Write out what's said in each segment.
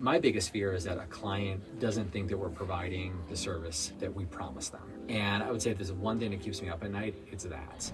My biggest fear is that a client doesn't think that we're providing the service that we promised them. And I would say if there's one thing that keeps me up at night, it's that.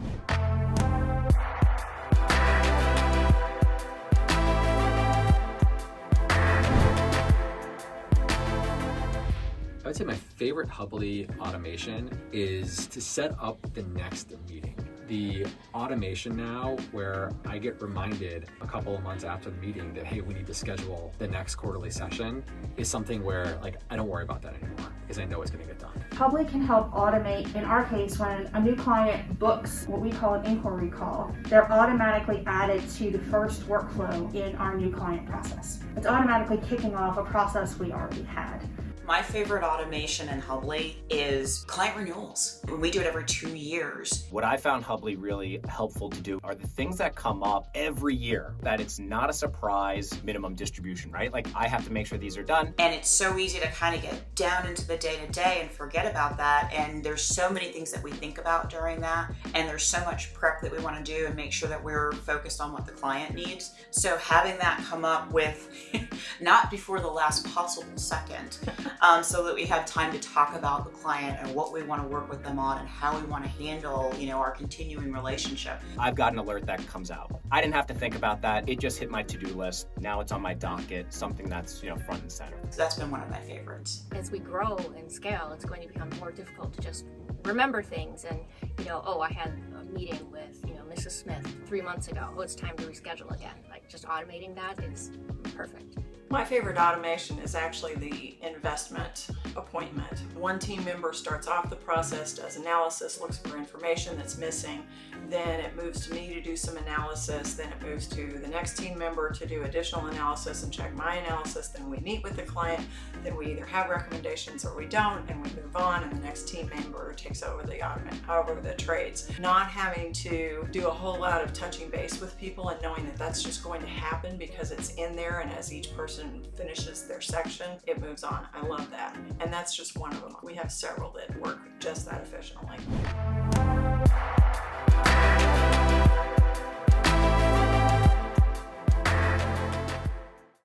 I would say my favorite Hubly automation is to set up the next meeting. The automation now where I get reminded a couple of months after the meeting that, hey, we need to schedule the next quarterly session is something where I don't worry about that anymore because I know it's gonna get done. Hubly can help automate, in our case, when a new client books what we call an inquiry call, they're automatically added to the first workflow in our new client process. It's automatically kicking off a process we already had. My favorite automation in Hubly is client renewals. We do it every 2 years. What I found Hubly really helpful to do are the things that come up every year, that it's not a surprise minimum distribution, right? Like I have to make sure these are done. And it's so easy to kind of get down into the day-to-day and forget about that. And there's so many things that we think about during that. And there's so much prep that we want to do and make sure that we're focused on what the client needs. So having that come up with not before the last possible second, so that we have time to talk about the client and what we want to work with them on and how we want to handle, our continuing relationship. I've got an alert that comes out. I didn't have to think about that. It just hit my to-do list. Now it's on my docket, something that's, front and center. So that's been one of my favorites. As we grow and scale, it's going to become more difficult to just remember things and, I had a meeting with, Mrs. Smith 3 months ago. Oh, it's time to reschedule again. Just automating that is perfect. My favorite automation is actually the investment appointment. One team member starts off the process, does analysis, looks for information that's missing, then it moves to me to do some analysis, then it moves to the next team member to do additional analysis and check my analysis, then we meet with the client, then we either have recommendations or we don't, and we move on, and the next team member takes over the trades. Not having to do a whole lot of touching base with people and knowing that that's just going to happen because it's in there, and as each person finishes their section, it moves on. I love that. And that's just one of them. We have several that work just that efficiently.